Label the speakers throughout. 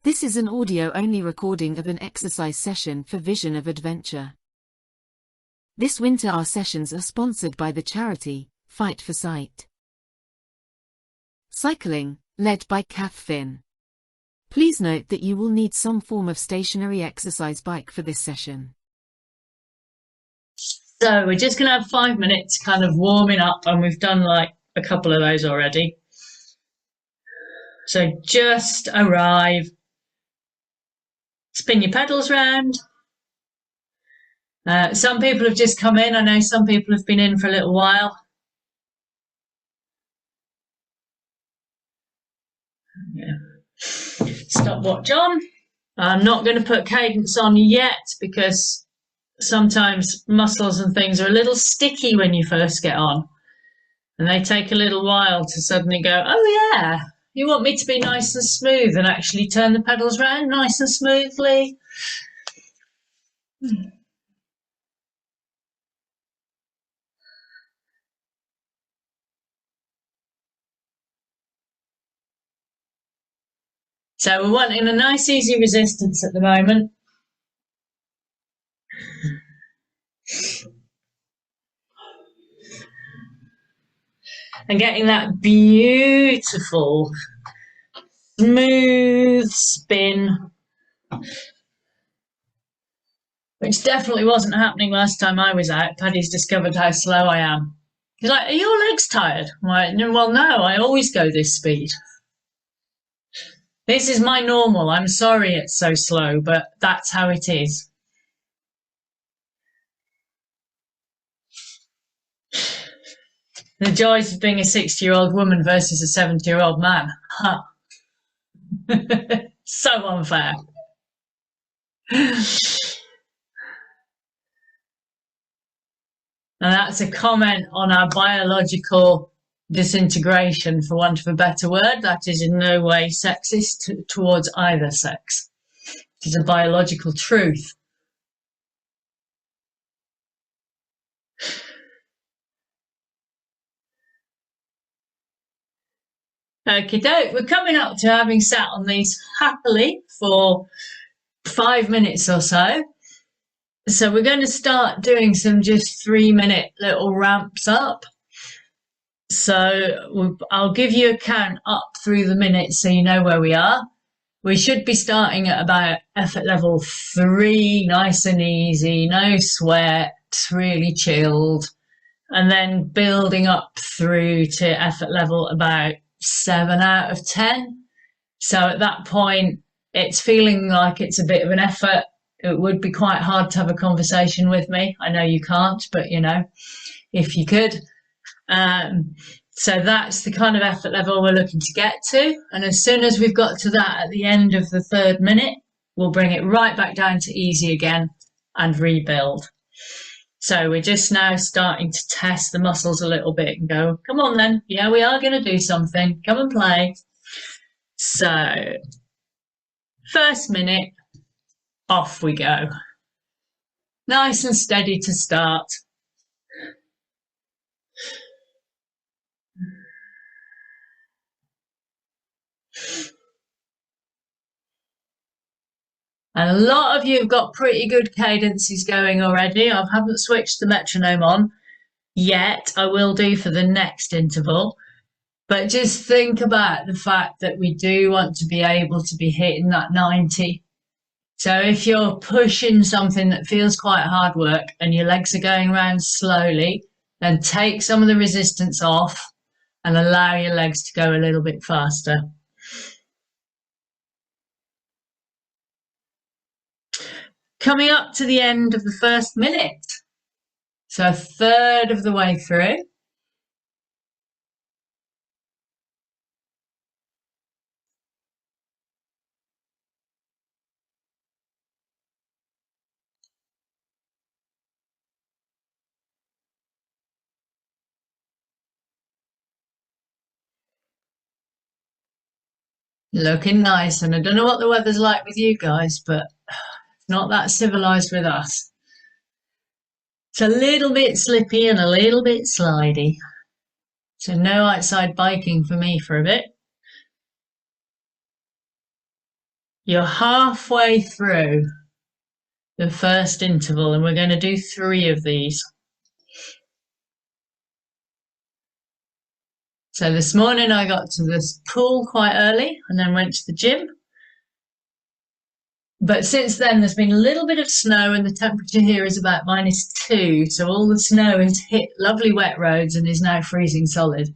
Speaker 1: This is an audio-only recording of an exercise session for Vision of Adventure. This winter our sessions are sponsored by the charity, Fight for Sight. Cycling, led by Kath Finn. Please note that you will need some form of stationary exercise bike for this session.
Speaker 2: So we're just going to have 5 minutes kind of warming up, and we've done like a couple of those already. So just arrive, spin your pedals round. Some people have just come in. I know some people have been in for a little while. Yeah. Stopwatch on. I'm not going to put cadence on yet because sometimes muscles and things are a little sticky when you first get on, and they take a little while to suddenly go, oh yeah, you want me to be nice and smooth and actually turn the pedals round nice and smoothly. So we're wanting a nice easy resistance at the moment. And getting that beautiful, smooth spin, which definitely wasn't happening last time I was out. Paddy's discovered how slow I am. He's like, are your legs tired? I'm like, well, no, I always go this speed. This is my normal. I'm sorry it's so slow, but that's how it is. The joys of being a 60-year-old woman versus a 70-year-old man. Huh. So unfair. And that's a comment on our biological disintegration, for want of a better word. That is in no way sexist towards either sex. It is a biological truth. Okie doke, we're coming up to having sat on these happily for 5 minutes or so. So we're going to start doing some just 3-minute little ramps up. So I'll give you a count up through the minutes so you know where we are. We should be starting at about effort level 3, nice and easy, no sweat, really chilled. And then building up through to effort level about 7 out of 10. So at that point, it's feeling like it's a bit of an effort. It would be quite hard to have a conversation with me. I know you can't, but you know, if you could. So that's the kind of effort level we're looking to get to. And as soon as we've got to that at the end of the 3rd minute, we'll bring it right back down to easy again and rebuild. So we're just now starting to test the muscles a little bit and go, come on then. Yeah, we are going to do something. Come and play. So 1st minute, off we go. Nice and steady to start. And a lot of you have got pretty good cadences going already. I haven't switched the metronome on yet. I will do for the next interval. But just think about the fact that we do want to be able to be hitting that 90. So if you're pushing something that feels quite hard work and your legs are going around slowly, then take some of the resistance off and allow your legs to go a little bit faster. Coming up to the end of the 1st minute. So 1/3 of the way through. Looking nice, and I don't know what the weather's like with you guys, but it's not that civilized with us. It's a little bit slippy and a little bit slidey. So no outside biking for me for a bit. You're halfway through the first interval, and we're going to do 3 of these. So this morning I got to this pool quite early and then went to the gym. But since then there's been a little bit of snow and the temperature here is about -2. So all the snow has hit lovely wet roads and is now freezing solid.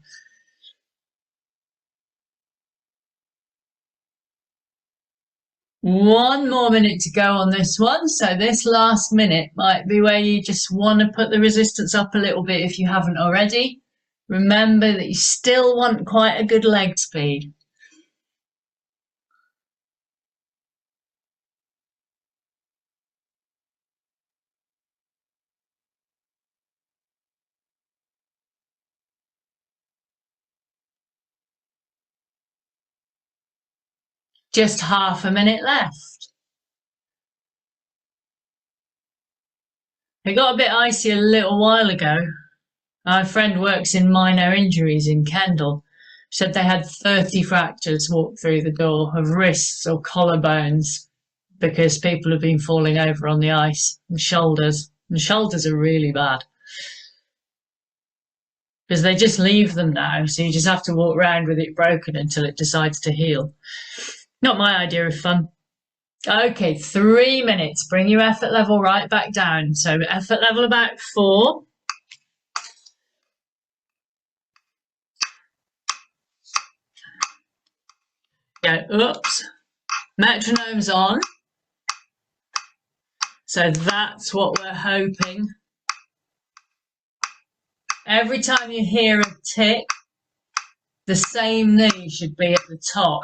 Speaker 2: One more minute to go on this one. So this last minute might be where you just want to put the resistance up a little bit if you haven't already. Remember that you still want quite a good leg speed. Just half a minute left. It got a bit icy a little while ago. My friend works in minor injuries in Kendal. Said they had 30 fractures walk through the door of wrists or collarbones because people have been falling over on the ice. And shoulders. And shoulders are really bad. Because they just leave them now, so you just have to walk around with it broken until it decides to heal. Not my idea of fun. Okay, 3 minutes. Bring your effort level right back down. So effort level about 4. Go, oops. Metronome's on. So that's what we're hoping. Every time you hear a tick, the same knee should be at the top.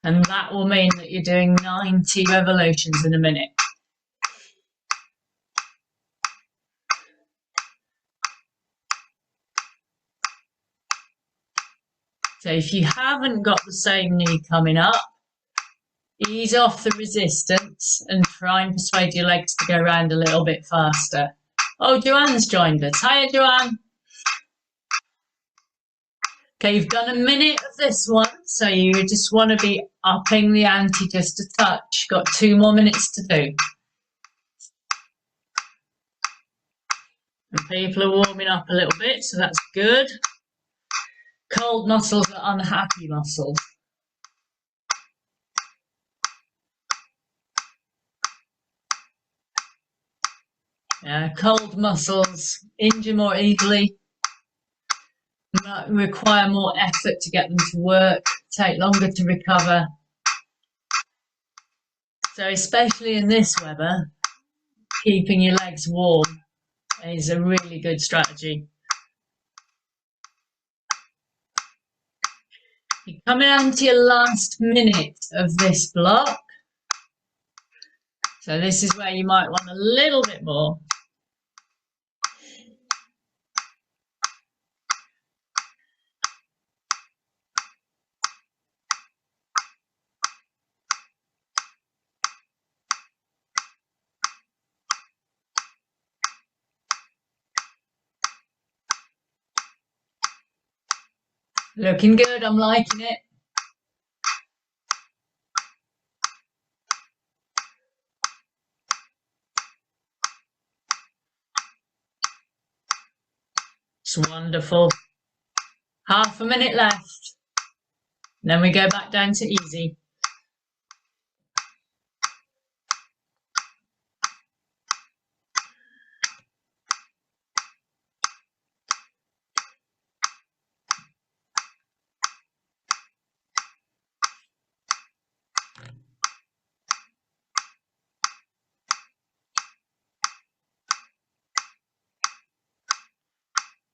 Speaker 2: And that will mean that you're doing 90 revolutions in a minute. So if you haven't got the same knee coming up, ease off the resistance and try and persuade your legs to go around a little bit faster. Oh, Joanne's joined us. Hiya, Joanne. Okay, you've done a minute of this one, so you just want to be upping the ante just a touch. Got 2 more minutes to do. And people are warming up a little bit, so that's good. Cold muscles are unhappy muscles. Cold muscles injure more easily, require more effort to get them to work, take longer to recover. So especially in this weather, keeping your legs warm is a really good strategy. You're coming on to your last minute of this block. So this is where you might want a little bit more. Looking good, I'm liking it. It's wonderful. Half a minute left. Then we go back down to easy.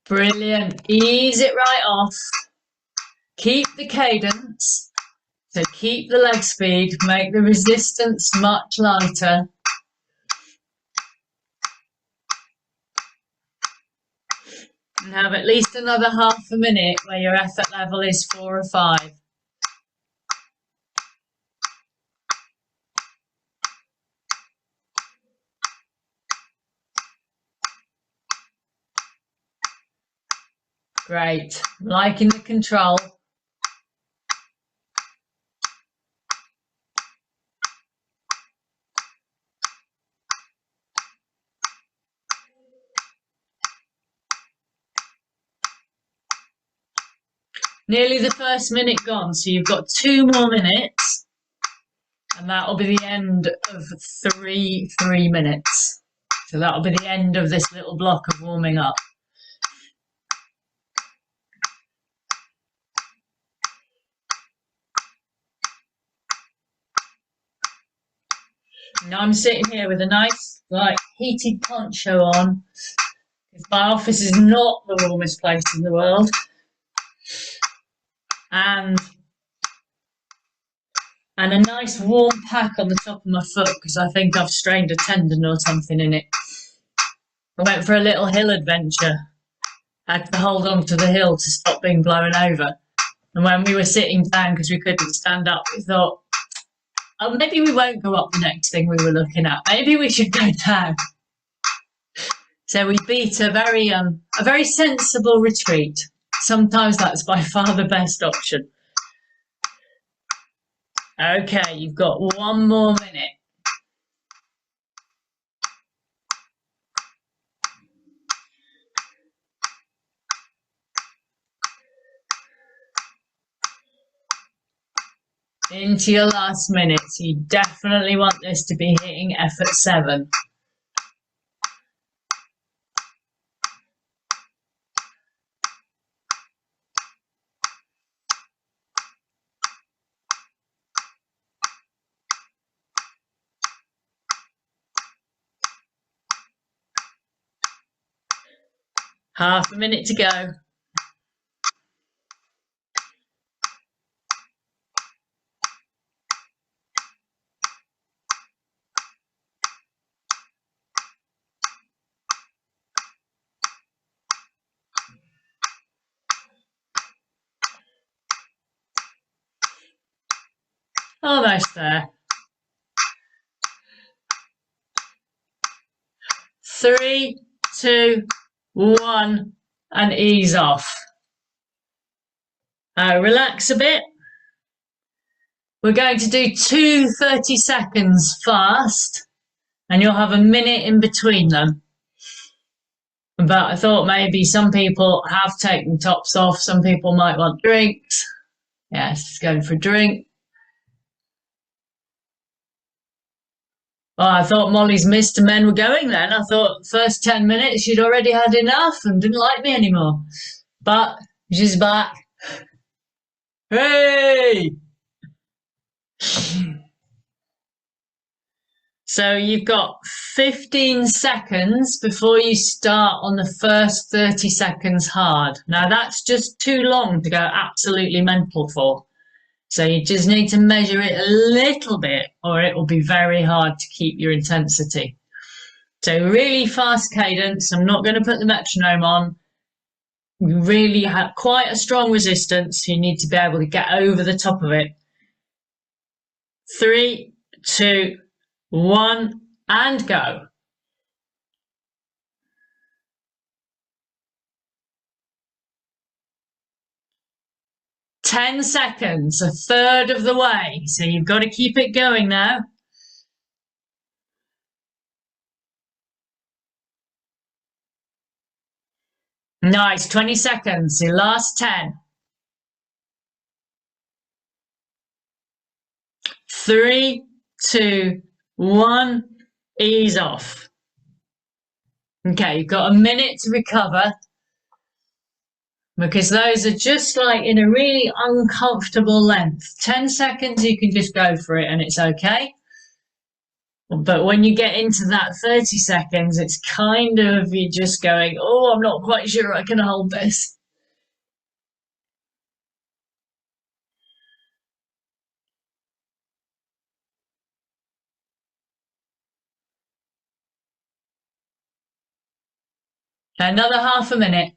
Speaker 2: Brilliant. Ease it right off. Keep the cadence. So keep the leg speed. Make the resistance much lighter. And have at least another half a minute where your effort level is 4 or 5. Great. Liking the control. Nearly the first minute gone, so you've got 2 more minutes, and that'll be the end of three minutes. So that'll be the end of this little block of warming up. Now I'm sitting here with a nice, like, heated poncho on, because my office is not the warmest place in the world. And a nice warm pack on the top of my foot, because I think I've strained a tendon or something in it. I went for a little hill adventure. I had to hold on to the hill to stop being blown over. And when we were sitting down, because we couldn't stand up, we thought, oh, maybe we won't go up the next thing we were looking at. Maybe we should go down. So we beat a very sensible retreat. Sometimes that's by far the best option. Okay, you've got 1 more minute. Into your last minute. So you definitely want this to be hitting effort 7. Half a minute to go. Almost there. 3, 2, 1, and ease off. Relax a bit. We're going to do 2 30 seconds fast, and you'll have a minute in between them. But I thought maybe some people have taken tops off. Some people might want drinks. Yes, going for a drink. Oh, I thought Molly's Mr. Men were going then. I thought first 10 minutes she'd already had enough and didn't like me anymore. But she's back. Hey! So you've got 15 seconds before you start on the first 30 seconds hard. Now that's just too long to go absolutely mental for. So you just need to measure it a little bit, or it will be very hard to keep your intensity. So really fast cadence. I'm not going to put the metronome on. You really have quite a strong resistance. You need to be able to get over the top of it. 3, 2, 1, and go. Ten seconds, a third of the way. So you've got to keep it going now. Nice, 20 seconds, the last 10. 3, 2, 1, ease off. Okay, you've got a minute to recover, because those are just like in a really uncomfortable length. 10 seconds, you can just go for it and it's okay. But when you get into that 30 seconds, it's kind of you just going, oh, I'm not quite sure I can hold this. Another half a minute.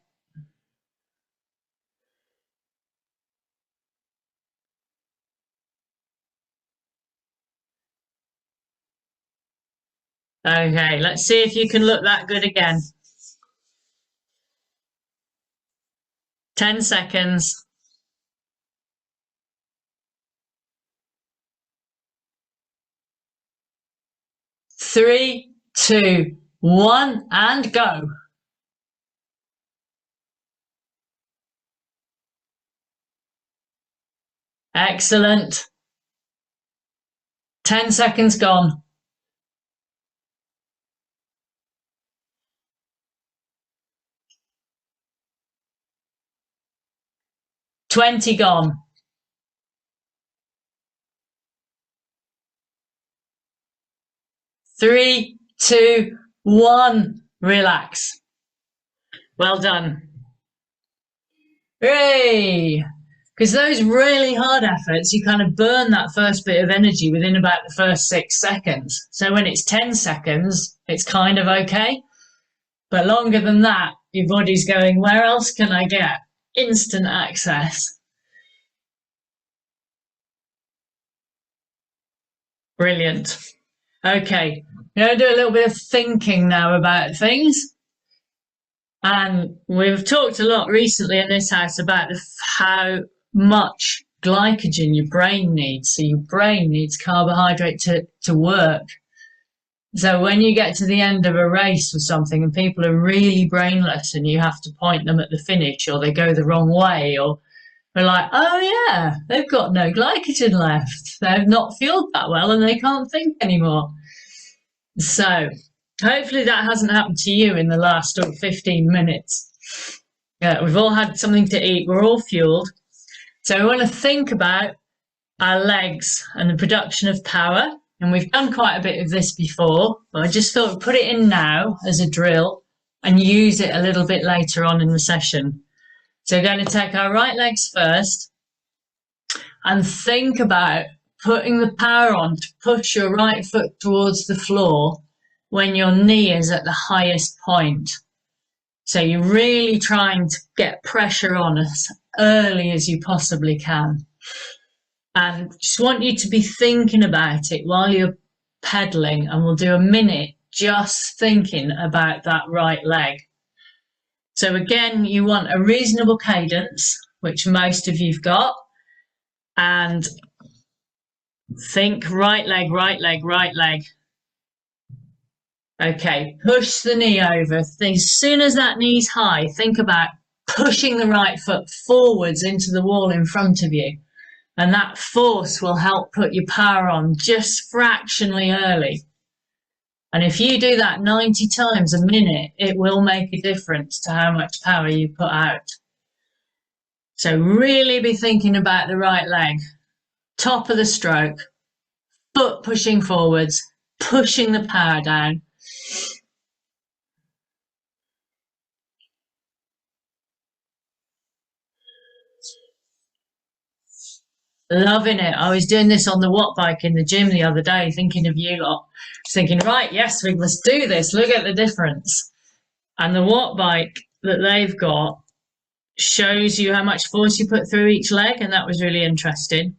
Speaker 2: Okay, let's see if you can look that good again. 10 seconds. 3, 2, 1, and go. Excellent. 10 seconds gone. 20 gone. 3, 2, 1. Relax. Well done. Hooray! Because those really hard efforts, you kind of burn that first bit of energy within about the first 6 seconds. So when it's 10 seconds, it's kind of okay. But longer than that, your body's going, where else can I get instant access? Brilliant. Okay, I'm going to do a little bit of thinking now about things. And we've talked a lot recently in this house about how much glycogen your brain needs. So your brain needs carbohydrate to work. So when you get to the end of a race or something and people are really brainless and you have to point them at the finish, or they go the wrong way, or they're like, oh yeah, they've got no glycogen left. They've not fueled that well and they can't think anymore. So hopefully that hasn't happened to you in the last 15 minutes. We've all had something to eat. We're all fueled. So we want to think about our legs and the production of power. And we've done quite a bit of this before, but I just thought we'd put it in now as a drill and use it a little bit later on in the session. So we're going to take our right legs first and think about putting the power on to push your right foot towards the floor when your knee is at the highest point. So you're really trying to get pressure on as early as you possibly can. And just want you to be thinking about it while you're pedaling, and we'll do a minute just thinking about that right leg. So again, you want a reasonable cadence, which most of you've got, and think right leg, right leg, right leg. Okay, push the knee over. As soon as that knee's high, think about pushing the right foot forwards into the wall in front of you. And that force will help put your power on just fractionally early. And if you do that 90 times a minute, it will make a difference to how much power you put out. So really be thinking about the right leg. Top of the stroke, foot pushing forwards, pushing the power down. Loving it. I was doing this on the watt bike in the gym the other day, thinking of you lot. Thinking, right, yes, we must do this. Look at the difference. And the watt bike that they've got shows you how much force you put through each leg, and that was really interesting.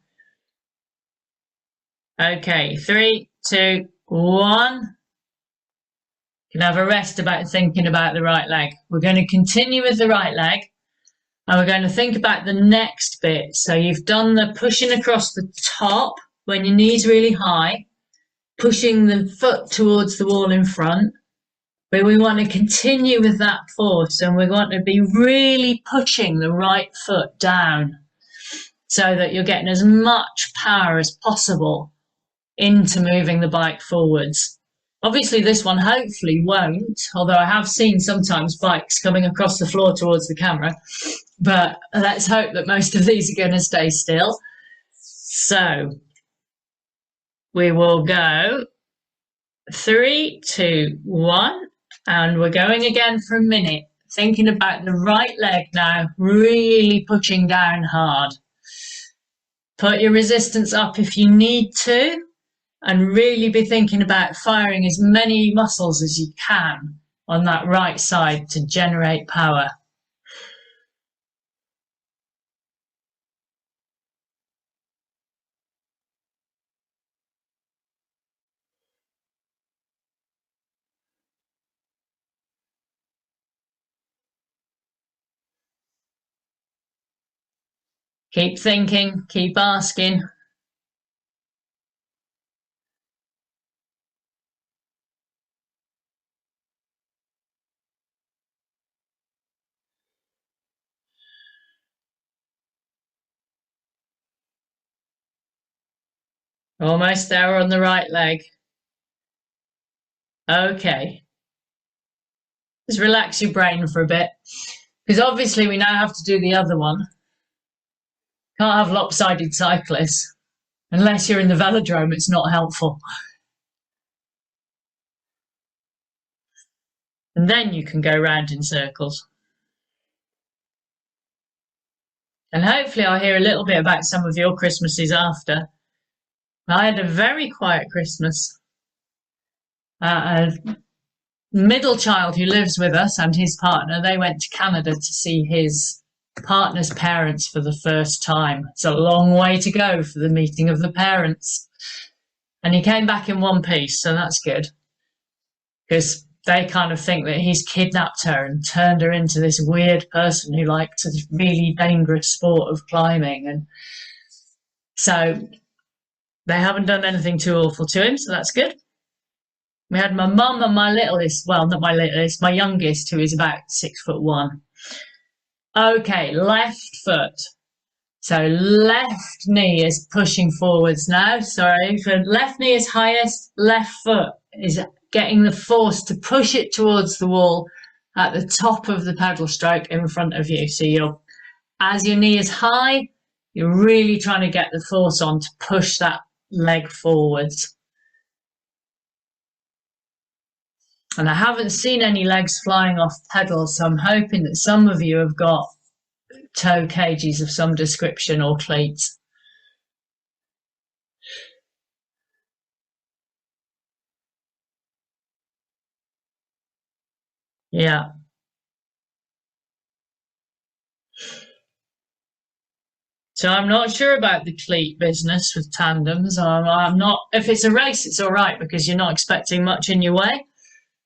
Speaker 2: Okay, 3, 2, 1. You can have a rest about thinking about the right leg. We're going to continue with the right leg. And we're going to think about the next bit. So you've done the pushing across the top when your knee's really high, pushing the foot towards the wall in front. But we want to continue with that force, and we want to be really pushing the right foot down so that you're getting as much power as possible into moving the bike forwards. Obviously, this one hopefully won't, although I have seen sometimes bikes coming across the floor towards the camera. But let's hope that most of these are going to stay still. So we will go 3, 2, 1, and we're going again for a minute, thinking about the right leg now, really pushing down hard. Put your resistance up if you need to, and really be thinking about firing as many muscles as you can on that right side to generate power. Keep thinking, keep asking. Almost there on the right leg. Okay. Just relax your brain for a bit. Because obviously we now have to do the other one. Can't have lopsided cyclists. Unless you're in the velodrome, it's not helpful. And then you can go round in circles. And hopefully I'll hear a little bit about some of your Christmases after. I had a very quiet Christmas. A middle child who lives with us and his partner, they went to Canada to see his partner's parents for the first time. It's a long way to go for the meeting of the parents. And he came back in one piece, so that's good. Because they kind of think that he's kidnapped her and turned her into this weird person who liked a really dangerous sport of climbing. And so they haven't done anything too awful to him, so that's good. We had my mum and my littlest, well, not my littlest, my youngest, who is about 6'1". Okay, left foot. So left knee is pushing forwards now. Sorry, so left knee is highest, left foot is getting the force to push it towards the wall at the top of the pedal stroke in front of you. So you're, as your knee is high, you're really trying to get the force on to push that leg forwards. And I haven't seen any legs flying off pedals, so I'm hoping that some of you have got toe cages of some description or cleats. Yeah. So I'm not sure about the cleat business with tandems. I'm not. If it's a race, it's all right because you're not expecting much in your way.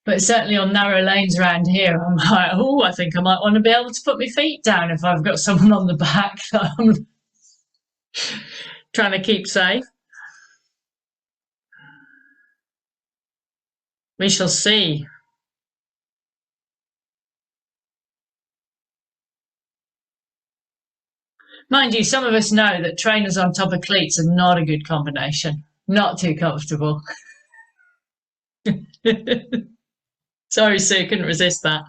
Speaker 2: But certainly on narrow lanes around here, I'm like, oh, I think I might want to be able to put my feet down if I've got someone on the back that I'm trying to keep safe. We shall see. Mind you, some of us know that trainers on top of cleats are not a good combination. Not too comfortable. Sorry, Sue, couldn't resist that.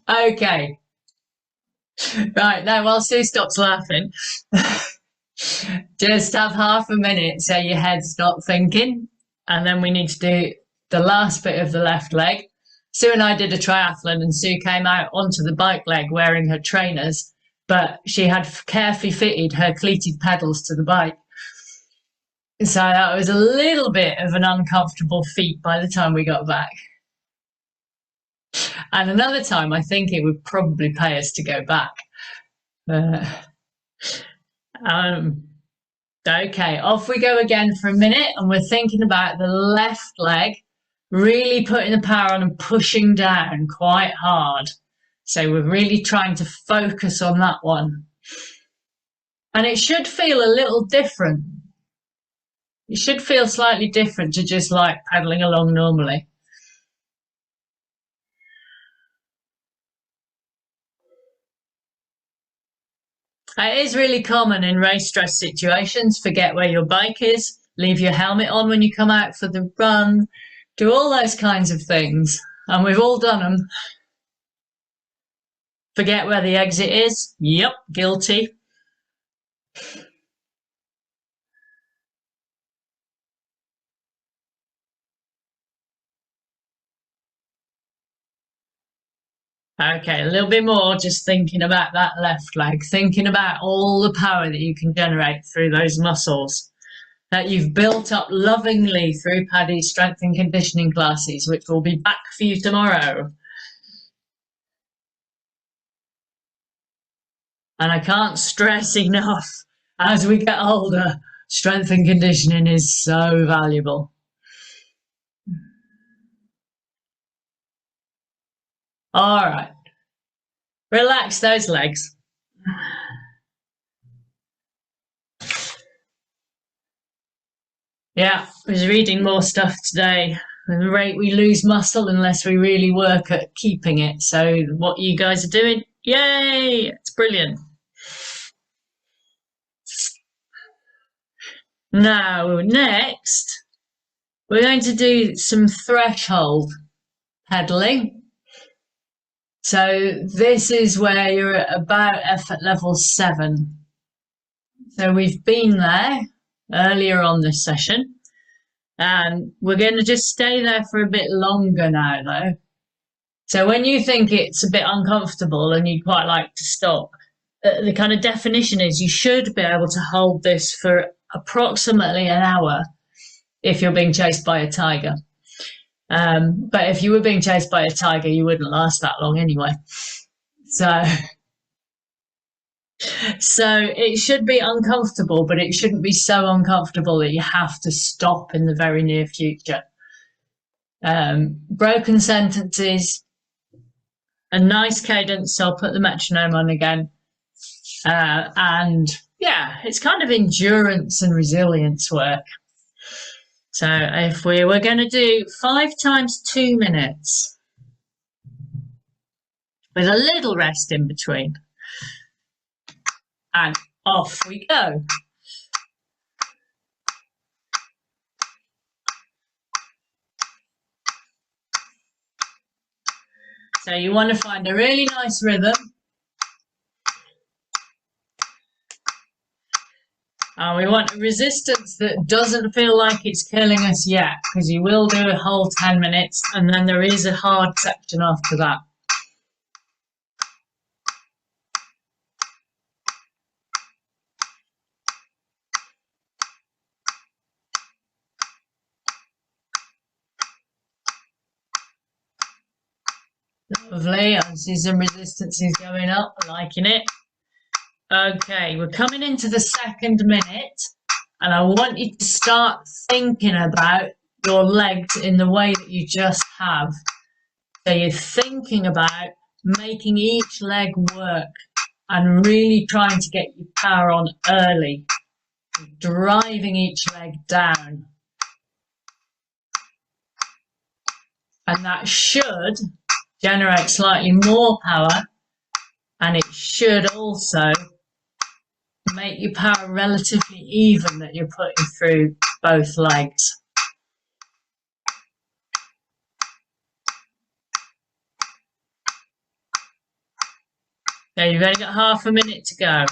Speaker 2: Okay. Right, now while Sue stops laughing, just have half a minute so your head's not thinking. And then we need to do the last bit of the left leg. Sue and I did a triathlon and Sue came out onto the bike leg wearing her trainers, but she had carefully fitted her cleated pedals to the bike. So that was a little bit of an uncomfortable feat by the time we got back. And another time, I think it would probably pay us to go back. Okay, off we go again for a minute, and we're thinking about the left leg, really putting the power on and pushing down quite hard. So we're really trying to focus on that one. And it should feel a little different. It should feel slightly different to just like pedaling along normally. It is really common in race stress situations, forget where your bike is, leave your helmet on when you come out for the run, do all those kinds of things. And we've all done them. Forget where the exit is? Yep, guilty. Okay, a little bit more, just thinking about that left leg, thinking about all the power that you can generate through those muscles that you've built up lovingly through Paddy's strength and conditioning classes, which will be back for you tomorrow. And I can't stress enough, as we get older, strength and conditioning is so valuable. All right. Relax those legs. Yeah, I was reading more stuff today. The rate we lose muscle unless we really work at keeping it. So what you guys are doing, yay! It's brilliant. Now, next, we're going to do some threshold pedaling. So this is where you're at about effort level 7. So we've been there earlier on this session, and we're going to just stay there for a bit longer now, though. So when you think it's a bit uncomfortable and you'd quite like to stop, the kind of definition is you should be able to hold this for approximately an hour if you're being chased by a tiger. But if you were being chased by a tiger, you wouldn't last that long anyway. So it should be uncomfortable, but it shouldn't be so uncomfortable that you have to stop in the very near future. Broken sentences, a nice cadence, so I'll put the metronome on again. And yeah, it's kind of endurance and resilience work. So if we were going to do 5 times 2 minutes with a little rest in between, and off we go. So you want to find a really nice rhythm. And we want a resistance that doesn't feel like it's killing us yet, because you will do a whole 10 minutes and then there is a hard section after that. Lovely, I see some resistances going up, liking it. Okay, we're coming into the second minute, and I want you to start thinking about your legs in the way that you just have. So you're thinking about making each leg work and really trying to get your power on early, driving each leg down. And that should generate slightly more power, and it should also make your power relatively even that you're putting through both legs. So you've only got half a minute to go.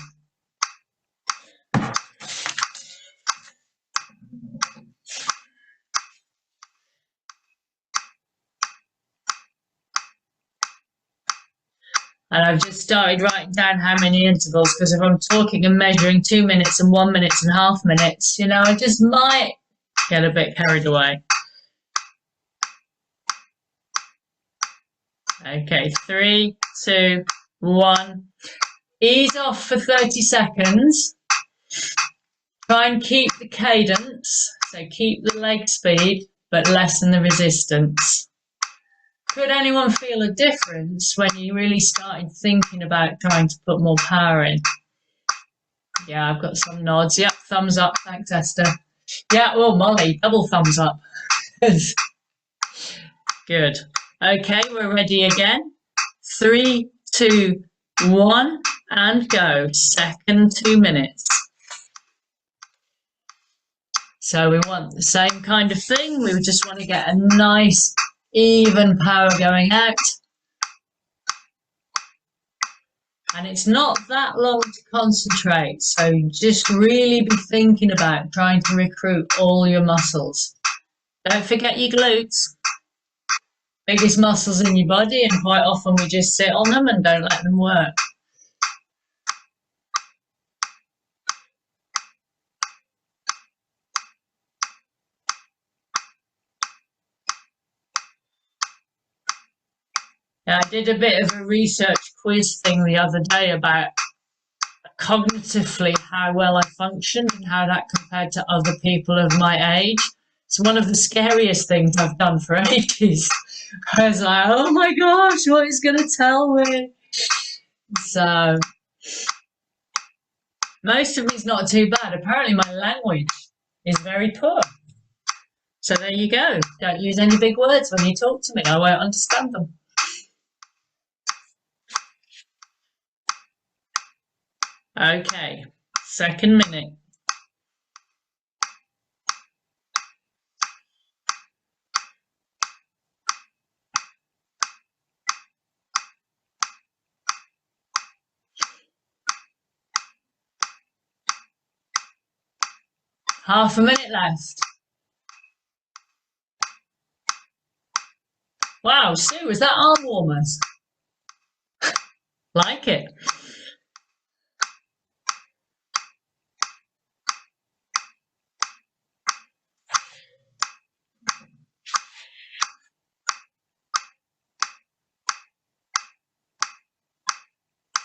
Speaker 2: And I've just started writing down how many intervals, because if I'm talking and measuring 2 minutes and 1 minute and half minutes, you know, I just might get a bit carried away. Okay, 3, 2, 1. Ease off for 30 seconds. Try and keep the cadence, so keep the leg speed, but lessen the resistance. Could anyone feel a difference when you really started thinking about trying to put more power in? Yeah, I've got some nods. Yep, thumbs up. Thanks, Esther. Yeah, well, Molly, double thumbs up. Good. Okay, we're ready again. 3, 2, 1, and go. Second 2 minutes. So we want the same kind of thing. We just want to get a nice even power going out, and it's not that long to concentrate, so just really be thinking about trying to recruit all your muscles. Don't forget your glutes, biggest muscles in your body, and quite often we just sit on them and don't let them work. Now, I did a bit of a research quiz thing the other day about cognitively how well I functioned and how that compared to other people of my age. It's one of the scariest things I've done for ages. I was like, oh my gosh, what is going to tell me? So, most of it's not too bad. Apparently my language is very poor. So there you go. Don't use any big words when you talk to me. I won't understand them. Okay, second minute. Half a minute left. Wow, Sue, is that arm warmers? Like it.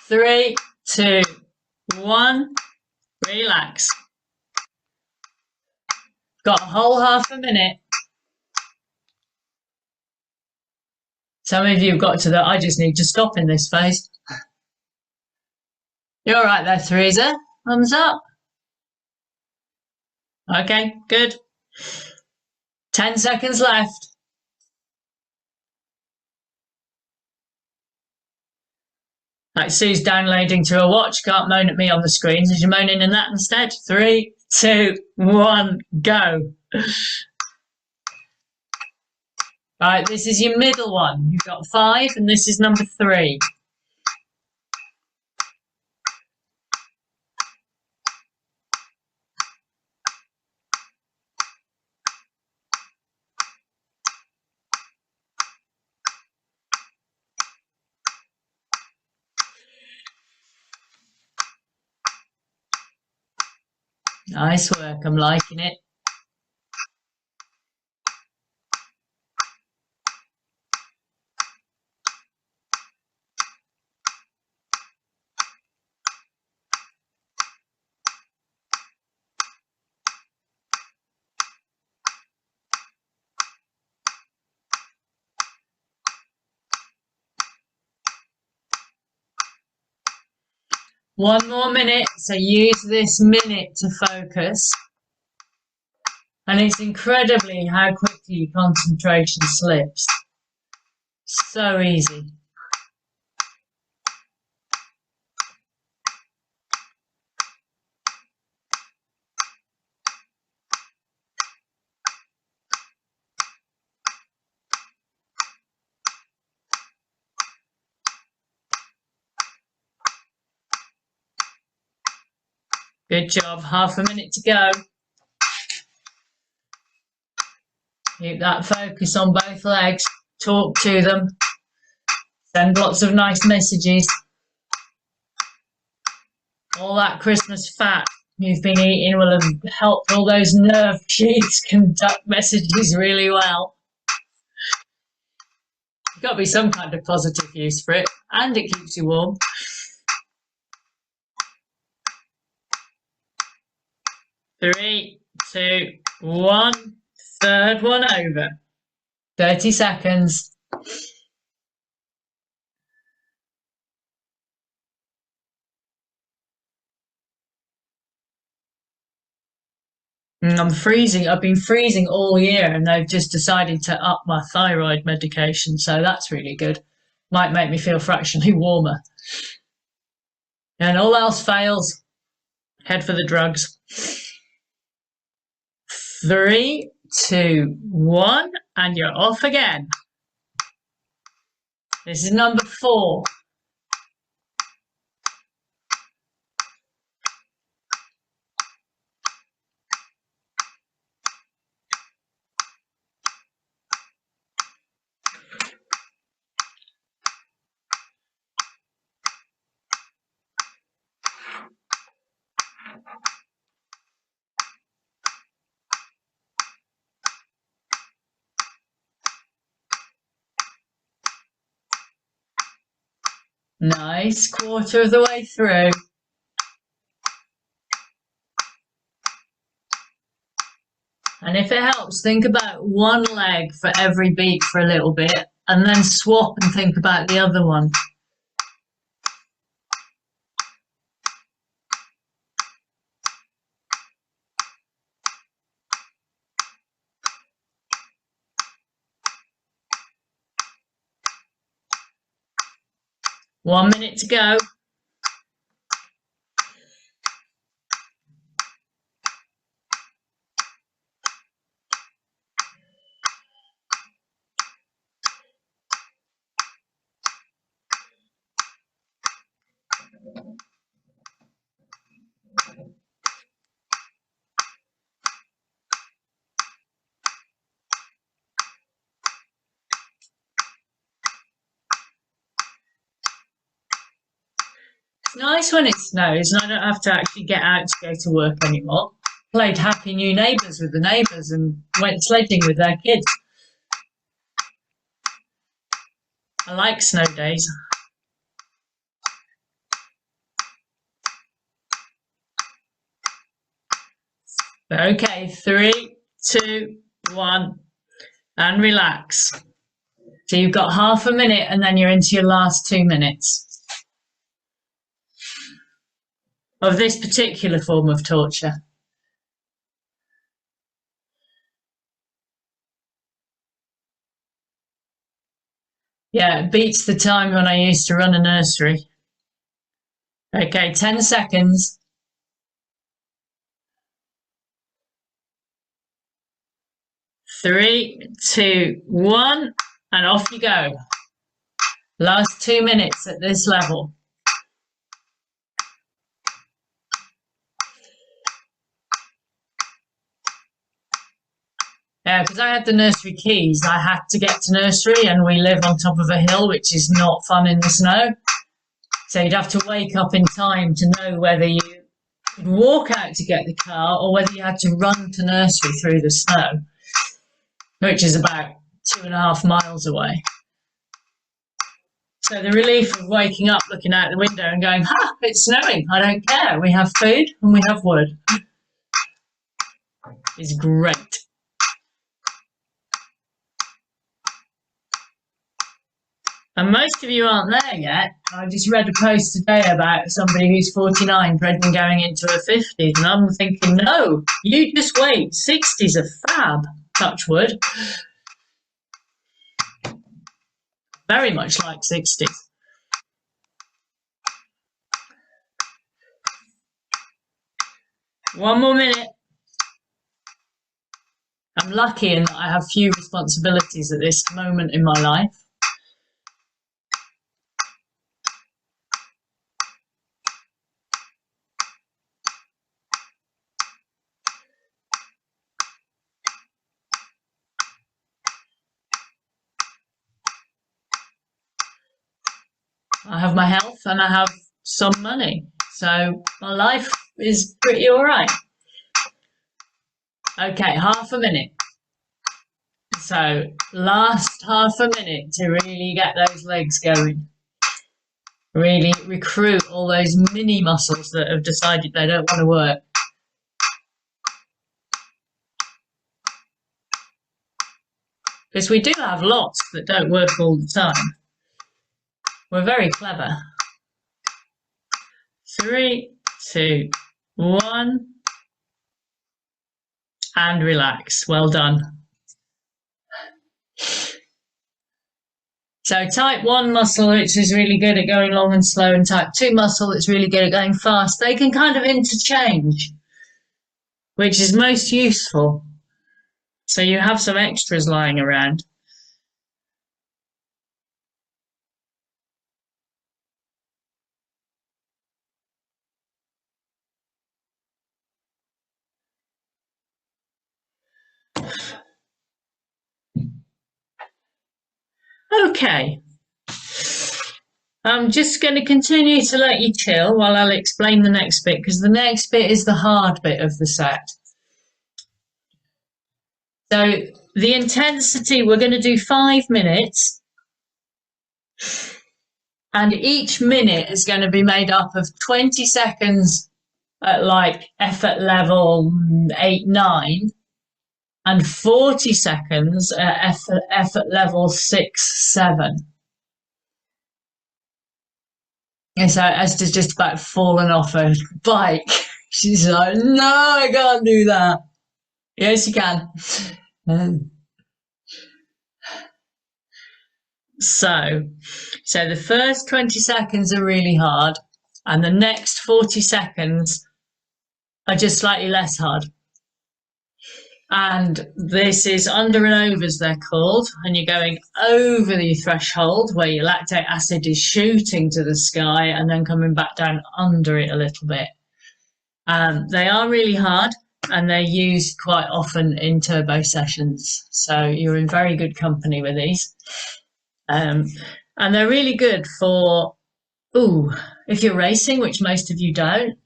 Speaker 2: Three, two, one. Relax. Got a whole half a minute. Some of you have got to the, I just need to stop in this phase. You're all right there, Theresa. Thumbs up. Okay, good. 10 seconds left. Like Sue's downloading to a watch, can't moan at me on the screen. Did you moan in that instead? 3, 2, 1, go. Right, this is your middle one. You've got 5 and this is number 3. Nice work, I'm liking it. One more minute, so use this minute to focus. And it's incredibly how quickly concentration slips. So easy. Good job, half a minute to go. Keep that focus on both legs. Talk to them. Send lots of nice messages. All that Christmas fat you've been eating will have helped all those nerve sheaths conduct messages really well. There's got to be some kind of positive use for it, and it keeps you warm. Three, two, one. Third one over. 30 seconds. I'm freezing. I've been freezing all year and they've just decided to up my thyroid medication. So that's really good. Might make me feel fractionally warmer. And all else fails, head for the drugs. 3, 2, 1, and you're off again. This is number 4. Nice, quarter of the way through. And if it helps, think about one leg for every beat for a little bit, and then swap and think about the other one. 1 minute to go. It's nice when it snows and I don't have to actually get out to go to work anymore. Played Happy New Neighbours with the neighbours and went sledging with their kids. I like snow days. Okay, 3, 2, 1, and relax. So you've got half a minute and then you're into your last 2 minutes of this particular form of torture. Yeah, it beats the time when I used to run a nursery. Okay, 10 seconds. 3, 2, 1, and off you go. Last 2 minutes at this level. Yeah, because I had the nursery keys, I had to get to nursery, and we live on top of a hill, which is not fun in the snow. So you'd have to wake up in time to know whether you could walk out to get the car or whether you had to run to nursery through the snow, which is about 2.5 miles away. So the relief of waking up, looking out the window and going, ha, it's snowing, I don't care, we have food and we have wood, is great. And most of you aren't there yet. I just read a post today about somebody who's 49 dreading going into her 50s, and I'm thinking, no, you just wait, 60s are fab, touch wood. Very much like 60s. One more minute. I'm lucky in that I have few responsibilities at this moment in my life. I have my health and I have some money, so my life is pretty all right. Okay, half a minute. So last half a minute to really get those legs going. Really recruit all those mini muscles that have decided they don't want to work. Because we do have lots that don't work all the time. We're very clever. 3, 2, 1, and relax. Well done. So type 1 muscle, which is really good at going long and slow, and type 2 muscle, that's really good at going fast. They can kind of interchange, which is most useful. So you have some extras lying around. Okay. I'm just going to continue to let you chill while I'll explain the next bit, because the next bit is the hard bit of the set. So the intensity, we're going to do 5 minutes, and each minute is going to be made up of 20 seconds at like effort level 8, 9, and 40 seconds at effort level 6, 7. And so Esther's just about fallen off her bike. She's like, no, I can't do that. Yes, you can. So the first 20 seconds are really hard, and the next 40 seconds are just slightly less hard. And this is under and overs, they're called, and you're going over the threshold where your lactate acid is shooting to the sky and then coming back down under it a little bit. They are really hard, and they're used quite often in turbo sessions. So you're in very good company with these. And they're really good for, if you're racing, which most of you don't,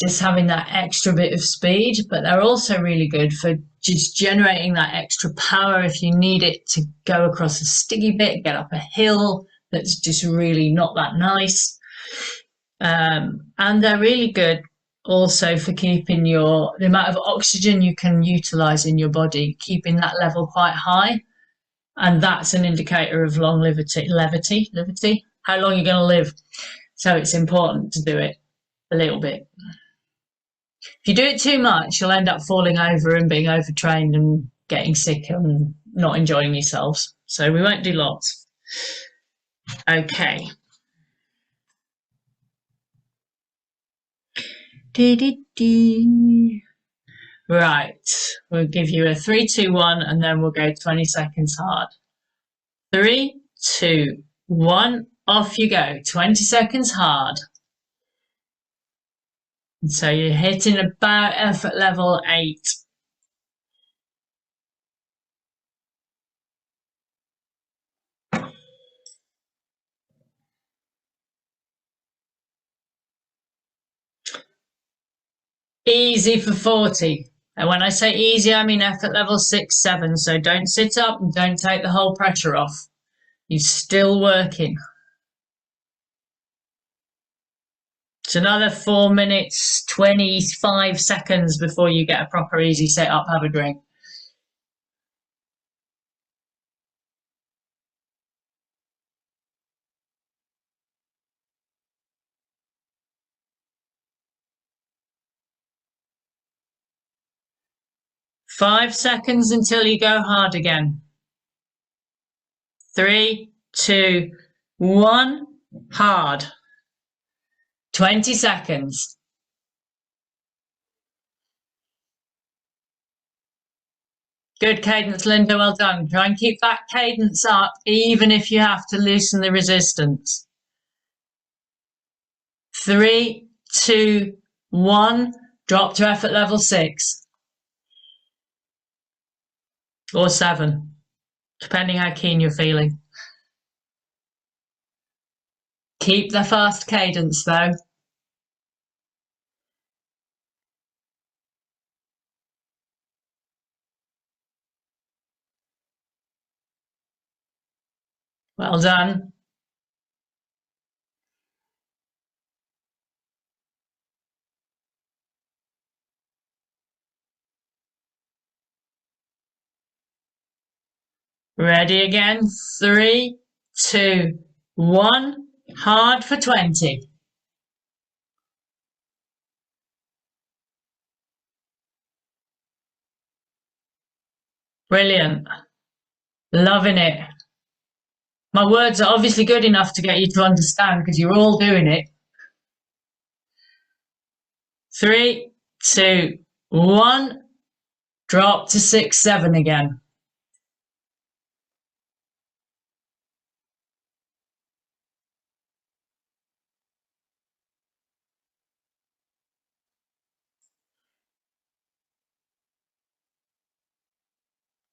Speaker 2: just having that extra bit of speed, but they're also really good for just generating that extra power if you need it to go across a sticky bit, get up a hill that's just really not that nice. And they're really good also for keeping the amount of oxygen you can utilize in your body, keeping that level quite high. And that's an indicator of levity, how long you're going to live. So it's important to do it a little bit. If you do it too much, you'll end up falling over and being overtrained and getting sick and not enjoying yourselves. So we won't do lots. Okay. Right, we'll give you a 3, 2, 1, and then we'll go 20 seconds hard. 3, 2, 1, off you go. 20 seconds hard. And so you're hitting about effort level 8. Easy for 40. And when I say easy, I mean effort level 6, 7. So don't sit up and don't take the whole pressure off. You're still working. It's another 4 minutes, 25 seconds before you get a proper easy set up, have a drink. Five seconds until you go hard again. 3, 2, 1, hard. 20 seconds. Good cadence, Linda, well done. Try and keep that cadence up, even if you have to loosen the resistance. 3, 2, 1, drop to effort level 6. Or 7, depending how keen you're feeling. Keep the fast cadence though. Well done. Ready again. 3, 2, 1, hard for 20. Brilliant. Loving it. My words are obviously good enough to get you to understand because you're all doing it. 3, 2, 1, drop to 6, 7 again.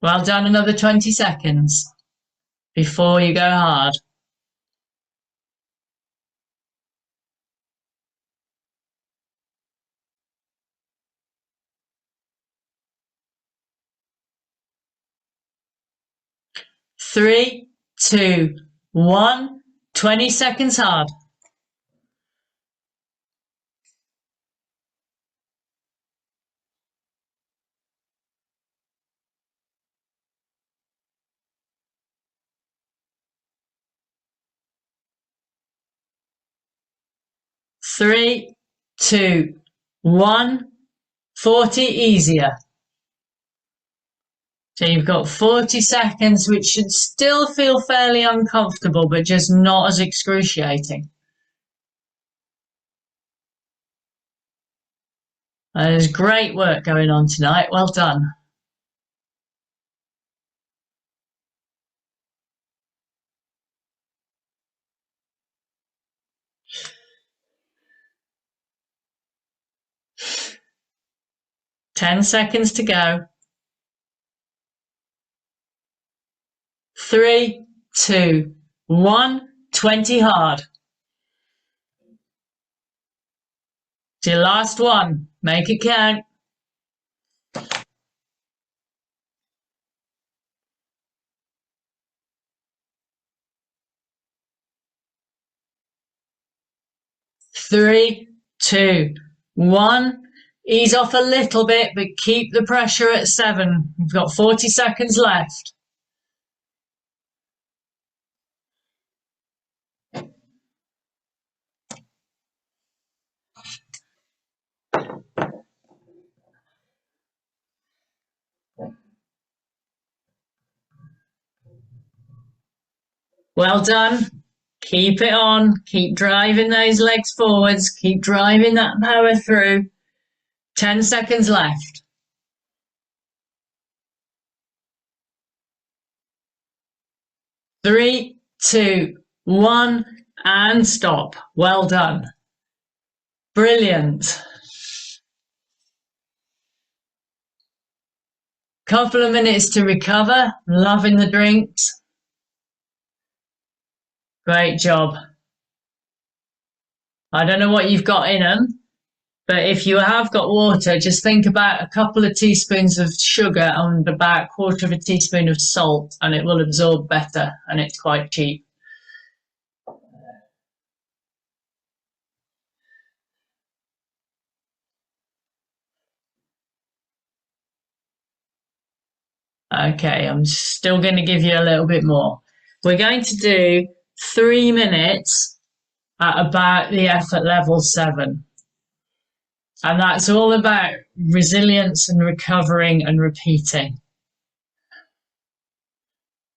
Speaker 2: Well done, another 20 seconds before you go hard. Three, 2, 1, 20 seconds hard. Three, 2, 1, 40 easier. So you've got 40 seconds, which should still feel fairly uncomfortable, but just not as excruciating. There's great work going on tonight. Well done. Ten seconds to go. 3, 2, 1. 20 hard. It's your last one. Make it count. Three, two, one. Ease off a little bit, but keep the pressure at 7. We've got 40 seconds left. Well done. Keep it on. Keep driving those legs forwards. Keep driving that power through. 10 seconds left. 3, 2, 1, and stop. Well done. Brilliant. Couple of minutes to recover. Loving the drinks. Great job. I don't know what you've got in them, but if you have got water, just think about a couple of teaspoons of sugar and about a quarter of a teaspoon of salt, and it will absorb better, and it's quite cheap. Okay, I'm still going to give you a little bit more. We're going to do 3 minutes at about the effort level 7. And that's all about resilience and recovering and repeating.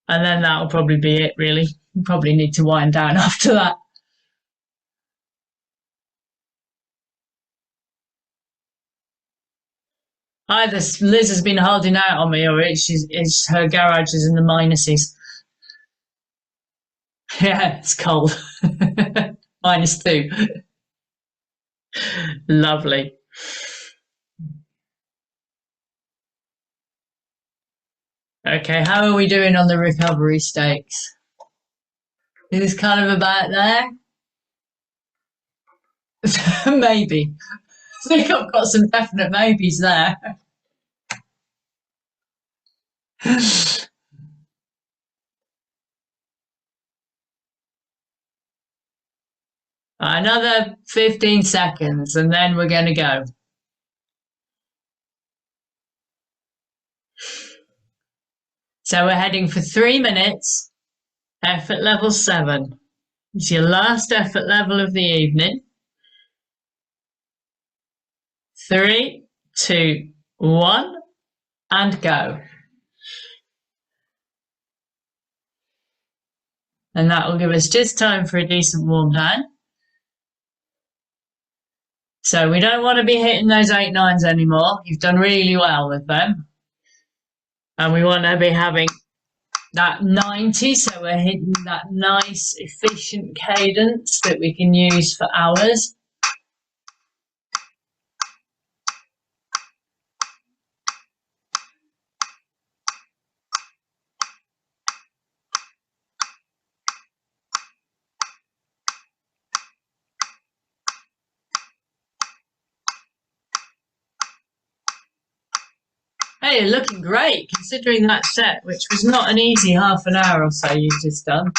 Speaker 2: And then that'll probably be it, really. You probably need to wind down after that. Either Liz has been holding out on me, or it's her garage is in the minuses. Yeah, it's cold. -2. Lovely. Okay, how are we doing on the recovery stakes? Is this kind of about there? Maybe. I think I've got some definite maybes there. Another 15 seconds and then we're going to go. So we're heading for 3 minutes, effort level 7. It's your last effort level of the evening. 3, 2, 1, and go. And that will give us just time for a decent warm down. So we don't want to be hitting those 8 9s anymore. You've done really well with them. And we want to be having that 90, so we're hitting that nice, efficient cadence that we can use for hours. Hey, you're looking great, considering that set, which was not an easy half an hour or so you've just done.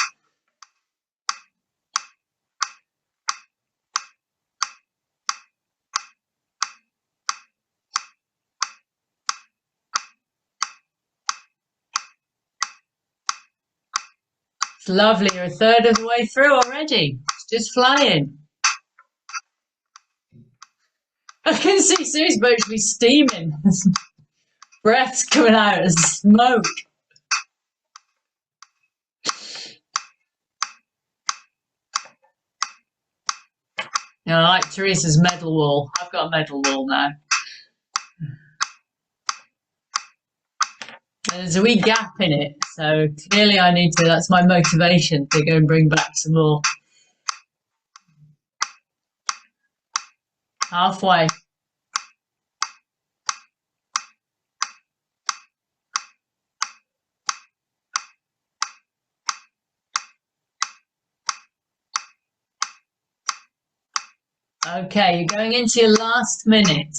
Speaker 2: It's lovely, you're a third of the way through already. It's just flying. I can see Sue's virtually steaming. Breath's coming out as smoke. You know, I like Teresa's medal wall. I've got a medal wall now. There's a wee gap in it, so clearly I need to, that's my motivation to go and bring back some more. Halfway. Okay, you're going into your last minute.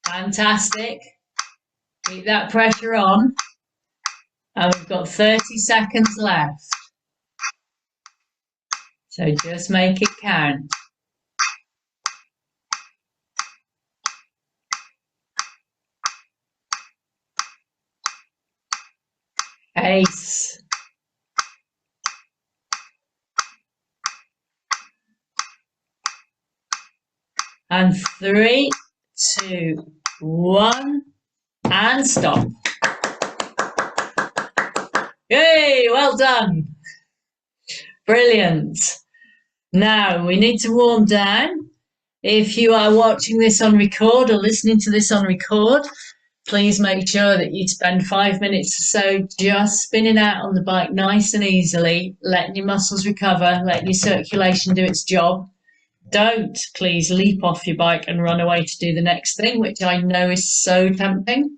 Speaker 2: Fantastic. Keep that pressure on. And we've got 30 seconds left. So just make it count. Ace. And 3, 2, 1, and stop. Yay, well done. Brilliant. Now we need to warm down. If you are watching this on record or listening to this on record, please make sure that you spend 5 minutes or so just spinning out on the bike nice and easily, letting your muscles recover, letting your circulation do its job. Don't please leap off your bike and run away to do the next thing, which I know is so tempting.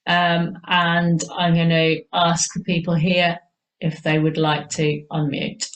Speaker 2: And I'm going to ask the people here if they would like to unmute.